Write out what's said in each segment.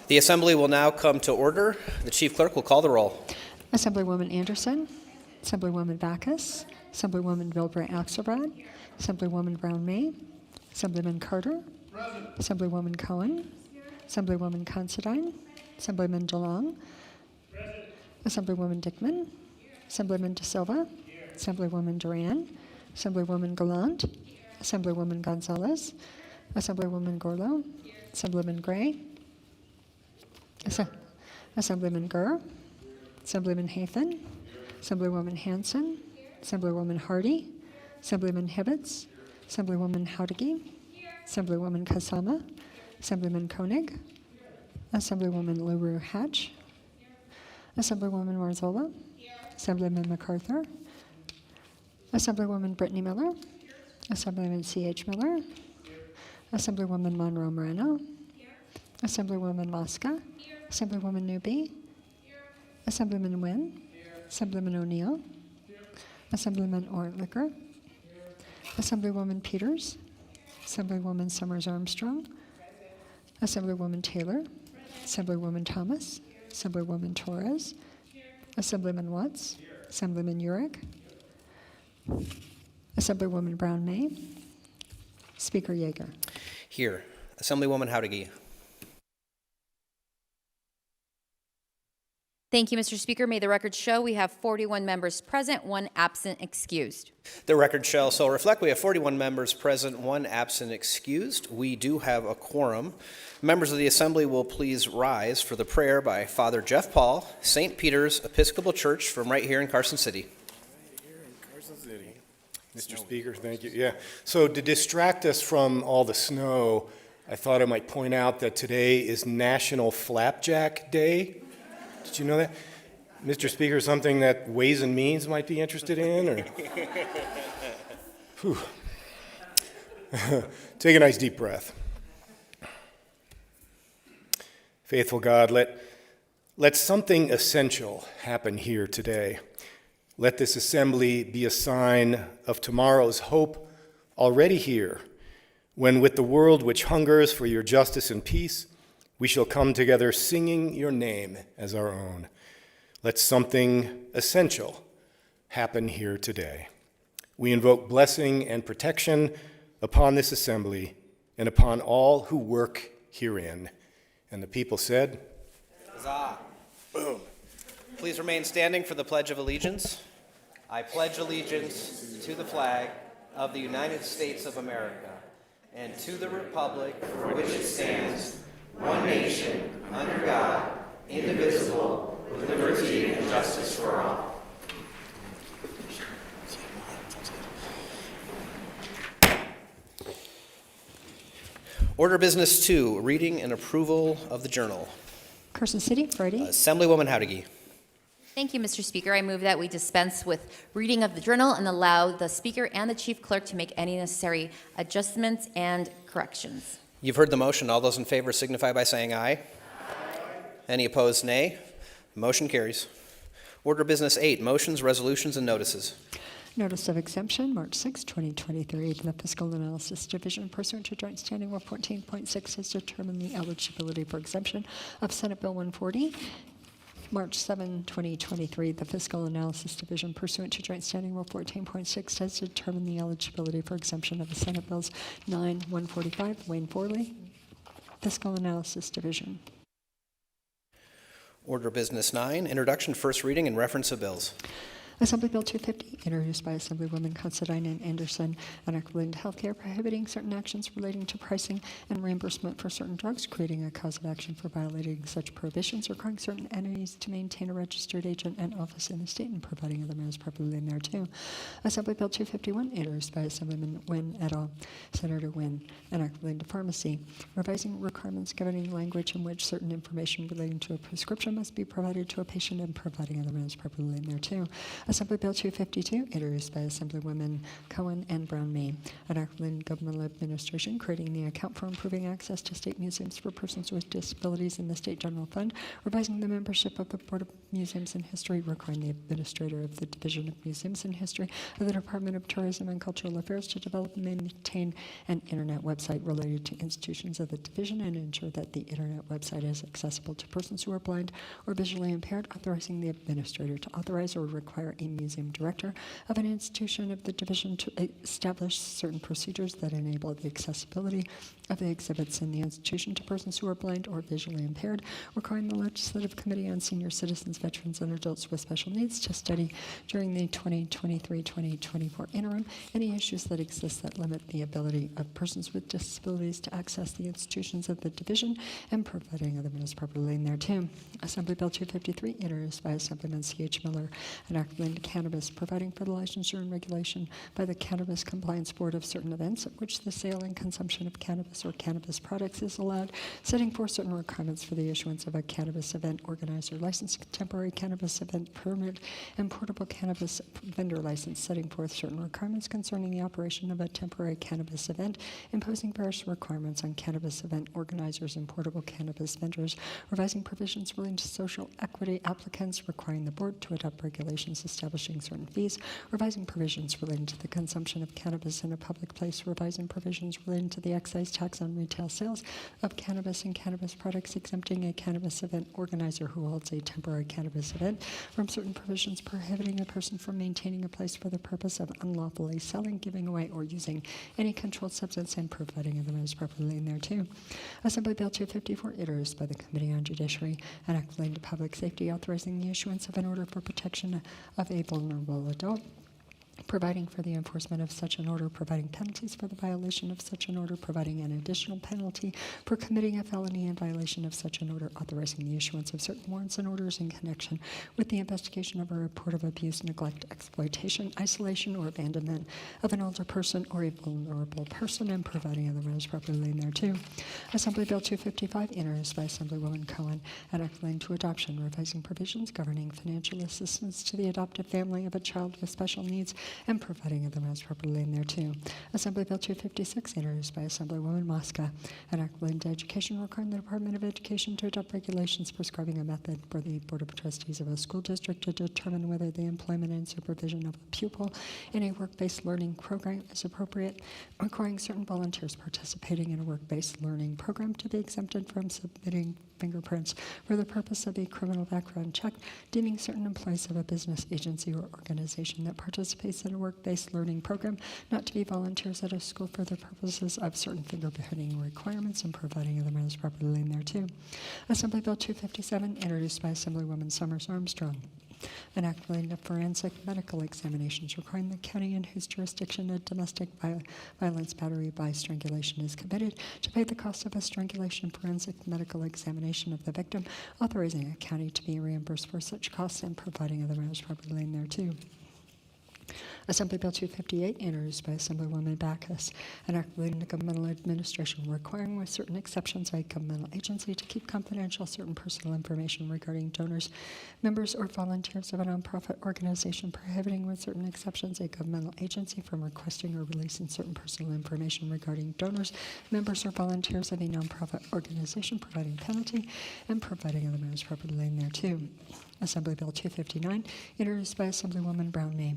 The Assembly will now come to order. The Chief Clerk will call the roll. Assemblywoman Anderson, Assemblywoman Backus, Assemblywoman Bilbray Axelrod, Assemblywoman Brown May, Assemblyman Carter, present. Assemblywoman Cohen, Assemblywoman Considine, Assemblyman DeLong, present. Assemblywoman Dickman, Assemblyman De Silva, Assemblywoman Duran, Assemblywoman Gallant, Assemblywoman Gonzalez, Assemblywoman Gorlow, Assemblyman Gray, Assemblyman Gurr, Assemblyman Hathan, Assemblywoman Hanson, Assemblywoman Hardy, Assemblyman Hibbets, Assemblywoman Howdigi, Assemblywoman Kasama, Assemblyman Koenig, Assemblywoman LaRue Hatch, Assemblywoman Marzola, Assemblyman MacArthur, Assemblywoman Brittany Miller, Assemblyman C.H. Miller, Assemblywoman Monroe Moreno, Assemblywoman Mosca, Assemblywoman Newby, Assemblyman Nguyen, Assemblyman O'Neill, Assemblyman Ortlicker, Assemblywoman Peters, Assemblywoman Summers Armstrong, Assemblywoman Taylor, Assemblywoman Thomas, Assemblywoman Torres, Assemblyman Watts, Assemblyman Urick, Assemblywoman Brown May, Speaker Yeager. Here. Assemblywoman Howdigi. Thank you, Mr. Speaker. May the record show we have 41 members present, 1 absent, excused. The record shall so reflect we have 41 members present, 1 absent, excused. We do have a quorum. Members of the Assembly will please rise for the prayer by Father Jeff Paul, St. Peter's Episcopal Church from right here in Carson City. Mr. Speaker, thank you. Yeah. So to distract us from all the snow, I thought I might point out that today is National Flapjack Day. Did you know that? Mr. Speaker, something that Ways and Means might be interested in? Or? Take a nice deep breath. Faithful God, let something essential happen here today. Let this assembly be a sign of tomorrow's hope already here, when with the world which hungers for your justice and peace, we shall come together singing your name as our own. Let something essential happen here today. We invoke blessing and protection upon this assembly and upon all who work herein. And the people said, Huzzah. Boom. Please remain standing for the Pledge of Allegiance. I pledge allegiance to the flag of the United States of America and to the republic for which it stands, one nation, under God, indivisible, with liberty and justice for all. Order business 2, reading and approval of the journal. Carson City, Friday. Assemblywoman Howdigi. Thank you, Mr. Speaker. I move that we dispense with reading of the journal and allow the Speaker and the Chief Clerk to make any necessary adjustments and corrections. You've heard the motion. All those in favor signify by saying aye. Aye. Any opposed, nay. Motion carries. Order business 8, motions, resolutions, and notices. Notice of exemption, March 6, 2023. The Fiscal Analysis Division, pursuant to Joint Standing Rule 14.6, has determined the eligibility for exemption of Senate Bill 140. March 7, 2023, the Fiscal Analysis Division, pursuant to Joint Standing Rule 14.6, has determined the eligibility for exemption of the Senate Bills 9-145, Wayne Forley. Fiscal Analysis Division. Order business 9, introduction, first reading, and reference of bills. Assembly Bill 250, introduced by Assemblywoman Considine and Anderson, an act relating to healthcare, prohibiting certain actions relating to pricing and reimbursement for certain drugs, creating a cause of action for violating such prohibitions, requiring certain entities to maintain a registered agent and office in the state, and providing other matters properly thereto. Assembly Bill 251, introduced by Assemblyman Nguyen et al., Senator Nguyen, an act relating to pharmacy, revising requirements governing language in which certain information relating to a prescription must be provided to a patient, and providing other matters properly thereto. Assembly Bill 252, introduced by Assemblywomen Cohen and Brown-May, an act of the governmental administration creating the account for improving access to state museums for persons with disabilities in the State General Fund, revising the membership of the Board of Museums and History, requiring the administrator of the Division of Museums and History of the Department of Tourism and Cultural Affairs to develop and maintain an internet website related to institutions of the division and ensure that the internet website is accessible to persons who are blind or visually impaired, authorizing the administrator to authorize or require a museum director of an institution of the division to establish certain procedures that enable the accessibility of the exhibits in the institution to persons who are blind or visually impaired, requiring the Legislative Committee on Senior Citizens, Veterans, and Adults with Special Needs to study during the 2023-2024 interim any issues that exist that limit the ability of persons with disabilities to access the institutions of the division and providing other means properly in there too. Assembly Bill 253, introduced by Assemblyman C.H. Miller, an act relating to cannabis, providing for the licensure and regulation by the Cannabis Compliance Board of certain events at which the sale and consumption of cannabis or cannabis products is allowed, setting forth certain requirements for the issuance of a cannabis event organizer license, temporary cannabis event permit, and portable cannabis vendor license, setting forth certain requirements concerning the operation of a temporary cannabis event, imposing various requirements on cannabis event organizers and portable cannabis vendors, revising provisions relating to social equity applicants, requiring the board to adopt regulations establishing certain fees, revising provisions relating to the consumption of cannabis in a public place, revising provisions relating to the excise tax on retail sales of cannabis and cannabis products, exempting a cannabis event organizer who holds a temporary cannabis event from certain provisions, prohibiting a person from maintaining a place for the purpose of unlawfully selling, giving away, or using any controlled substance, and providing other measures properly in there too. Assembly Bill 254, introduced by the Committee on Judiciary, an act relating to public safety, authorizing the issuance of an order for protection of a vulnerable adult, providing for the enforcement of such an order, providing penalties for the violation of such an order, providing an additional penalty for committing a felony in violation of such an order, authorizing the issuance of certain warrants and orders in connection with the investigation of a report of abuse, neglect, exploitation, isolation, or abandonment of an older person or a vulnerable person, and providing other measures properly in there too. Assembly Bill 255, introduced by Assemblywoman Cohen, an act relating to adoption, revising provisions governing financial assistance to the adoptive family of a child with special needs, and providing other measures properly in there too. Assembly Bill 256, introduced by Assemblywoman Mosca, an act relating to education, requiring the Department of Education to adopt regulations prescribing a method for the Board of Trustees of a school district to determine whether the employment and supervision of a pupil in a work-based learning program is appropriate, requiring certain volunteers participating in a work-based learning program to be exempted from submitting fingerprints for the purpose of a criminal background check, deeming certain employees of a business agency or organization that participates in a work-based learning program not to be volunteers at a school for the purposes of certain fingerprinting requirements, and providing other measures properly in there too. Assembly Bill 257, introduced by Assemblywoman Summers Armstrong, an act relating to forensic medical examinations, requiring the county in whose jurisdiction a domestic violence battery by strangulation is committed to pay the cost of a strangulation forensic medical examination of the victim, authorizing a county to be reimbursed for such costs, and providing other measures properly in there too. Assembly Bill 258, introduced by Assemblywoman Backus, an act relating to governmental administration, requiring with certain exceptions a governmental agency to keep confidential certain personal information regarding donors, members, or volunteers of a nonprofit organization, prohibiting with certain exceptions a governmental agency from requesting or releasing certain personal information regarding donors, members, or volunteers of a nonprofit organization, providing penalty, and providing other measures properly in there too. Assembly Bill 259, introduced by Assemblywoman Brown-May,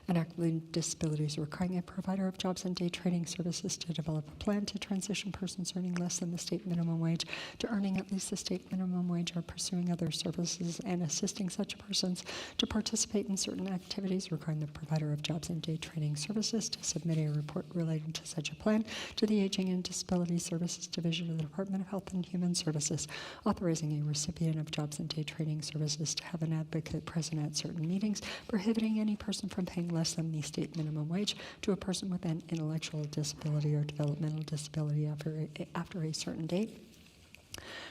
an act relating to disabilities, requiring a provider of jobs and day training services to develop a plan to transition persons earning less than the state minimum wage to earning at least the state minimum wage, or pursuing other services and assisting such persons to participate in certain activities, requiring the provider of jobs and day training services to submit a report relating to such a plan to the Aging and Disability Services Division of the Department of Health and Human Services, authorizing a recipient of jobs and day training services to have an advocate present at certain meetings, prohibiting any person from paying less than the state minimum wage to a person with an intellectual disability or developmental disability after a certain date,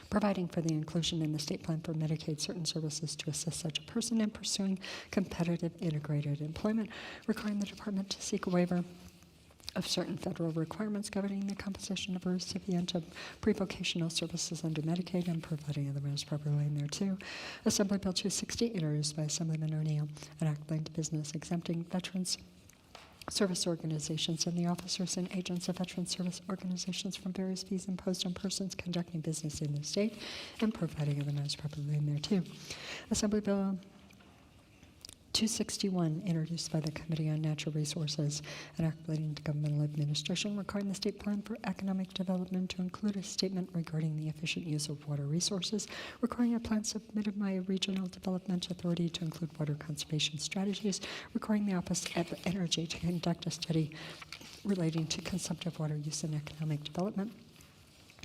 providing for the inclusion in the state plan for Medicaid certain services to assist such a person in pursuing competitive integrated employment, requiring the department to seek a waiver of certain federal requirements governing the composition of a recipient of pre-vocational services under Medicaid and providing other measures properly in there too. Assembly Bill 260, introduced by Assemblyman O'Neill, an act relating to business exempting veterans service organizations and the officers and agents of veteran service organizations from various fees imposed on persons conducting business in the state and providing other measures properly in there too. Assembly Bill 261, introduced by the Committee on Natural Resources, an act relating to governmental administration requiring the state plan for economic development to include a statement regarding the efficient use of water resources, requiring a plan submitted by a regional development authority to include water conservation strategies, requiring the Office of Energy to conduct a study relating to consumptive water use and economic development,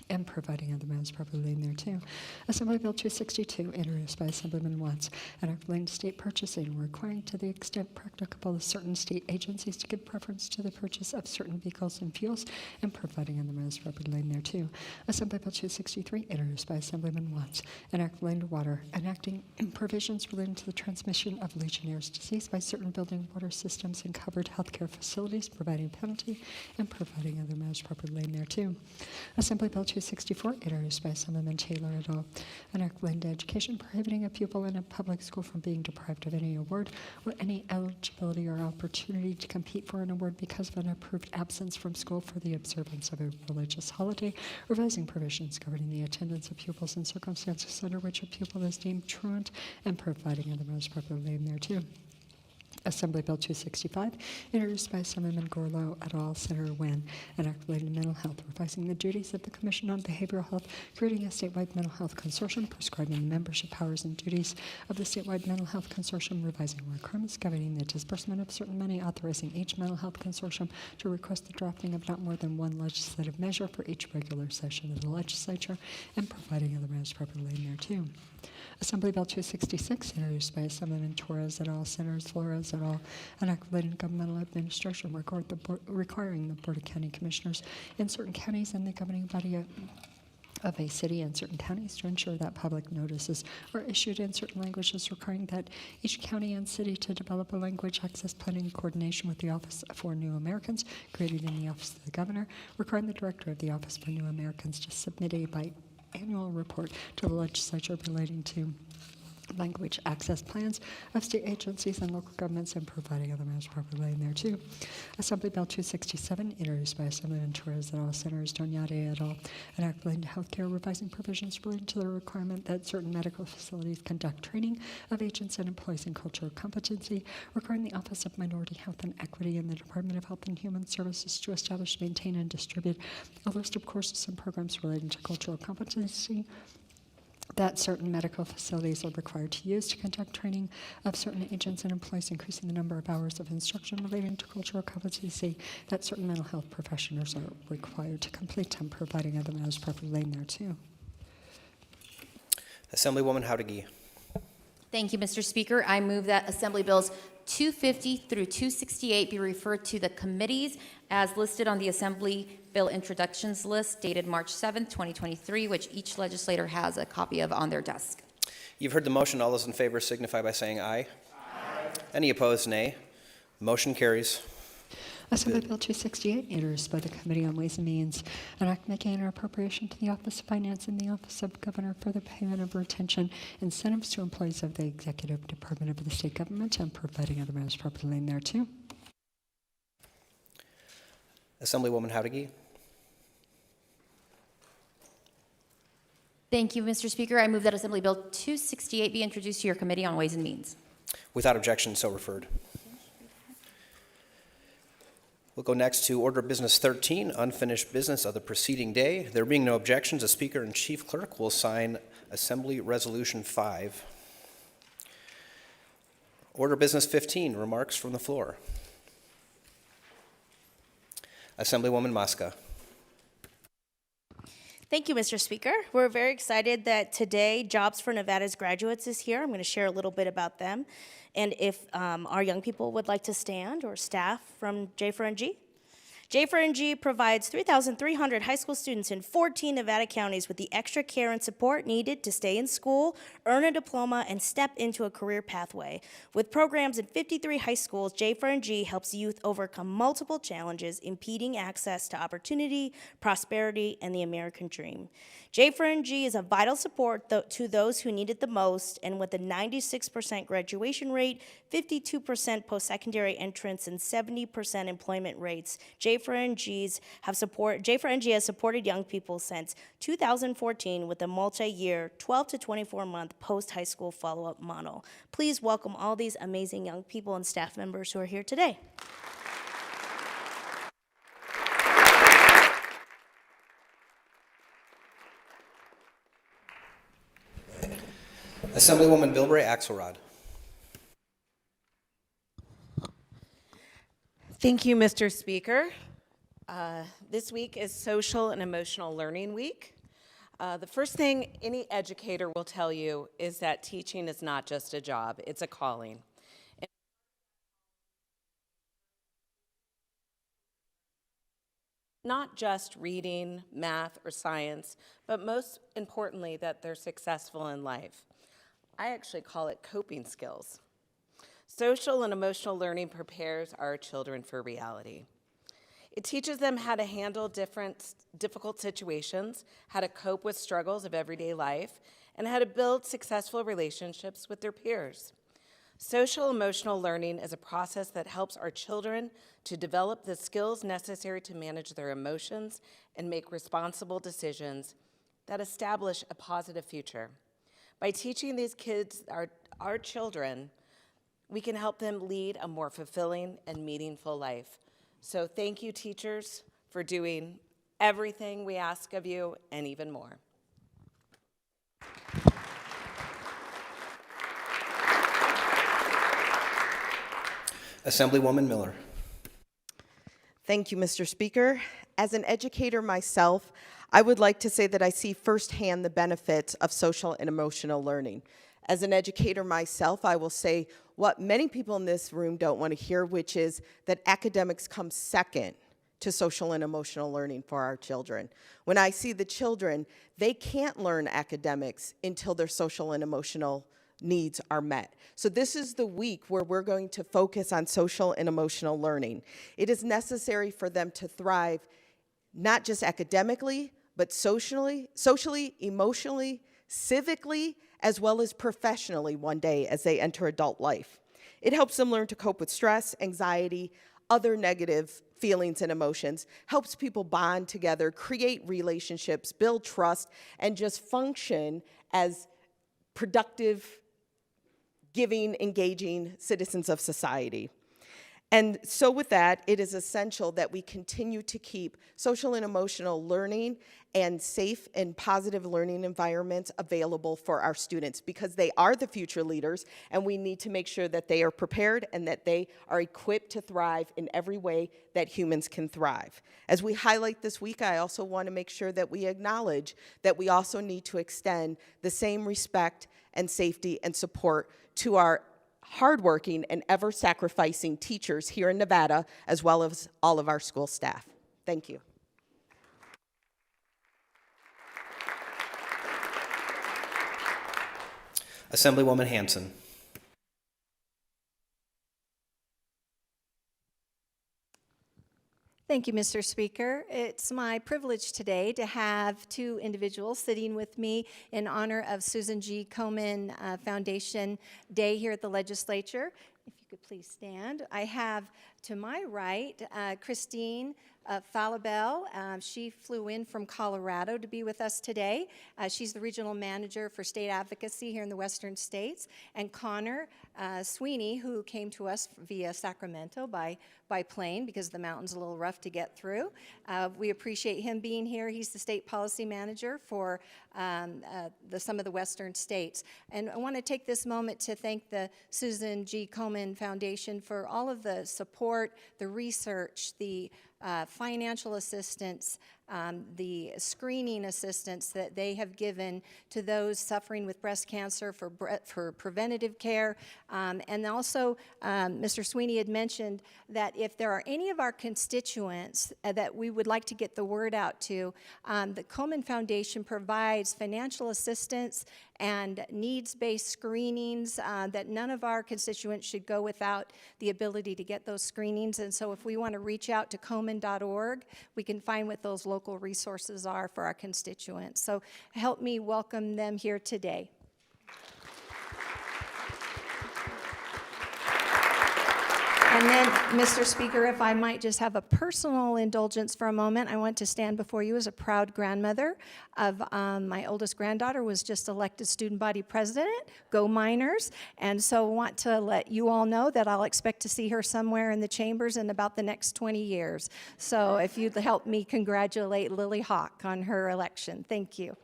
and providing other matters properly in there too. Assembly Bill 262, introduced by Assemblyman Watts, an act relating to state purchasing, requiring to the extent practicable certain state agencies to give preference to the purchase of certain vehicles and fuels, and providing other matters properly in there too. Assembly Bill 263, introduced by Assemblyman Watts, an act relating to water, enacting provisions relating to the transmission of Legionnaire's disease by certain building water systems and covered healthcare facilities, providing penalty, and providing other matters properly in there too. Assembly Bill 264, introduced by Assemblyman Taylor et al., an act relating to education prohibiting a pupil in a public school from being deprived of any award or any eligibility or opportunity to compete for an award because of an approved absence from school for the observance of a religious holiday, revising provisions governing the attendance of pupils in circumstances under which a pupil is deemed truant, and providing other measures properly in there too. Assembly Bill 265, introduced by Assemblyman Gorlow et al., Senator Wynn, an act relating to mental health, revising the duties of the Commission on Behavioral Health, creating a statewide mental health consortium, prescribing the membership powers and duties of the statewide mental health consortium, revising requirements governing the disbursement of certain money, authorizing each mental health consortium to request the drafting of not more than one legislative measure for each regular session of the legislature, and providing other measures properly in there too. Assembly Bill 266, introduced by Assemblyman Torres et al., Senators Flores et al., an act relating to governmental administration requiring the Board of County Commissioners in certain counties and the governing body of a city in certain counties to ensure that public notices are issued in certain languages, requiring that each county and city to develop a language access plan in coordination with the Office for New Americans created in the Office of the Governor, requiring the Director of the Office for New Americans to submit a biannual report to the legislature relating to language access plans of state agencies and local governments, and providing other matters properly in there too. Assembly Bill 267, introduced by Assemblyman Torres et al., Senators Doñate et al., an act relating to healthcare, revising provisions relating to the requirement that certain medical facilities conduct training of agents and employees in cultural competency, requiring the Office of Minority Health and Equity in the Department of Health and Human Services to establish, maintain, and distribute a list of courses and programs relating to cultural competency that certain medical facilities are required to use to conduct training of certain agents and employees, increasing the number of hours of instruction relating to cultural competency that certain mental health professionals are required to complete, and providing other matters properly in there too. Assemblywoman Howdegui. Thank you, Mr. Speaker. I move that Assembly Bills 250 through 268 be referred to the committees as listed on the Assembly Bill introductions list dated March 7th, 2023, which each legislator has a copy of on their desk. You've heard the motion. All those in favor signify by saying aye. Aye. Any opposed, nay. Motion carries. Assembly Bill 268, introduced by the Committee on Ways and Means, an act making an appropriation to the Office of Finance and the Office of Governor for the payment of retention incentives to employees of the Executive Department of the State Government, and providing other matters properly in there too. Assemblywoman Howdegui. Thank you, Mr. Speaker. I move that Assembly Bill 268 be introduced to your Committee on Ways and Means. Without objection, so referred. We'll go next to Order of Business 13, unfinished business of the preceding day. There being no objections, the Speaker and Chief Clerk will sign Assembly Resolution 5. Order of Business 15, remarks from the floor. Assemblywoman Mosca. Thank you, Mr. Speaker. We're very excited that today Jobs for Nevada's Graduates is here. I'm going to share a little bit about them. And if our young people would like to stand, or staff from J4NG. J4NG provides 3,300 high school students in 14 Nevada counties with the extra care and support needed to stay in school, earn a diploma, and step into a career pathway. With programs in 53 high schools, J4NG helps youth overcome multiple challenges impeding access to opportunity, prosperity, and the American dream. J4NG is a vital support to those who need it the most, and with a 96% graduation rate, 52% post-secondary entrance, and 70% employment rates, J4NG has supported young people since 2014 with a multi-year 12 to 24-month post-high school follow-up model. Please welcome all these amazing young people and staff members who are here today. Assemblywoman Bilbray Axelrod. Thank you, Mr. Speaker. This week is Social and Emotional Learning Week. The first thing any educator will tell you is that teaching is not just a job, it's a calling. Not just reading, math, or science, but most importantly, that they're successful in life. I actually call it coping skills. Social and emotional learning prepares our children for reality. It teaches them how to handle difficult situations, how to cope with struggles of everyday life, and how to build successful relationships with their peers. Social emotional learning is a process that helps our children to develop the skills necessary to manage their emotions and make responsible decisions that establish a positive future. By teaching these kids, our children, we can help them lead a more fulfilling and meaningful life. So thank you, teachers, for doing everything we ask of you and even more. Assemblywoman Miller. Thank you, Mr. Speaker. As an educator myself, I would like to say that I see firsthand the benefits of social and emotional learning. As an educator myself, I will say what many people in this room don't want to hear, which is that academics come second to social and emotional learning for our children. When I see the children, they can't learn academics until their social and emotional needs are met. So this is the week where we're going to focus on social and emotional learning. It is necessary for them to thrive, not just academically, but socially, emotionally, civically, as well as professionally one day as they enter adult life. It helps them learn to cope with stress, anxiety, other negative feelings and emotions, helps people bond together, create relationships, build trust, and just function as productive, giving, engaging citizens of society. And so with that, it is essential that we continue to keep social and emotional learning and safe and positive learning environments available for our students because they are the future leaders and we need to make sure that they are prepared and that they are equipped to thrive in every way that humans can thrive. As we highlight this week, I also want to make sure that we acknowledge that we also need to extend the same respect and safety and support to our hardworking and ever-sacrificing teachers here in Nevada, as well as all of our school staff. Thank you. Assemblywoman Hanson. Thank you, Mr. Speaker. It's my privilege today to have two individuals sitting with me in honor of Susan G. Komen Foundation Day here at the legislature. If you could please stand. I have to my right Christine Falabelle. She flew in from Colorado to be with us today. She's the regional manager for state advocacy here in the Western States. And Connor Sweeney, who came to us via Sacramento by plane because the mountain's a little rough to get through. We appreciate him being here. He's the state policy manager for some of the Western states. And I want to take this moment to thank the Susan G. Komen Foundation for all of the support, the research, the financial assistance the screening assistance that they have given to those suffering with breast cancer for preventative care. And also, Mr. Sweeney had mentioned that if there are any of our constituents that we would like to get the word out to, the Komen Foundation provides financial assistance and needs-based screenings that none of our constituents should go without the ability to get those screenings. And so if we want to reach out to komen.org, we can find what those local resources are for our constituents. So help me welcome them here today. And then, Mr. Speaker, if I might just have a personal indulgence for a moment, I want to stand before you as a proud grandmother of my oldest granddaughter was just elected student body president. Go Miners. And so I want to let you all know that I'll expect to see her somewhere in the chambers in about the next 20 years. So if you'd help me congratulate Lily Hawk on her election. Thank you.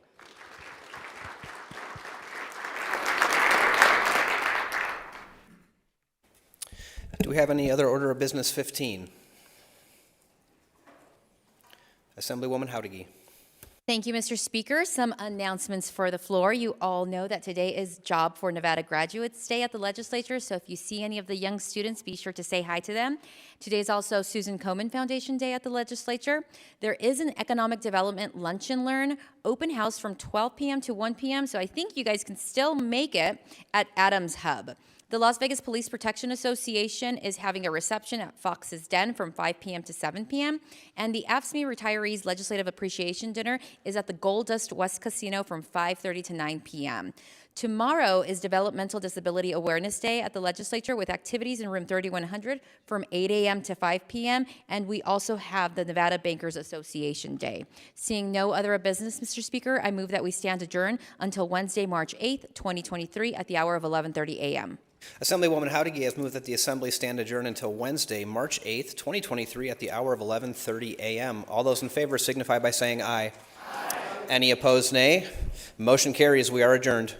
Do we have any other order of business 15? Assemblywoman Howdigy. Thank you, Mr. Speaker. Some announcements for the floor. You all know that today is Job for Nevada Graduates Day at the legislature, so if you see any of the young students, be sure to say hi to them. Today is also Susan Komen Foundation Day at the legislature. There is an Economic Development Lunch and Learn open house from 12 p.m. to 1 p.m., so I think you guys can still make it at Adams Hub. The Las Vegas Police Protection Association is having a reception at Fox's Den from 5 p.m. to 7 p.m. And the AFSCME Retirees Legislative Appreciation Dinner is at the Gold Dust West Casino from 5:30 to 9 p.m. Tomorrow is Developmental Disability Awareness Day at the legislature with activities in room 3100 from 8 a.m. to 5 p.m. And we also have the Nevada Bankers Association Day. Seeing no other business, Mr. Speaker, I move that we stand adjourned until Wednesday, March 8th, 2023 at the hour of 11:30 a.m. Assemblywoman Howdigy has moved that the Assembly stand adjourned until Wednesday, March 8th, 2023 at the hour of 11:30 a.m. All those in favor signify by saying aye. Aye. Any opposed, nay. Motion carries. We are adjourned.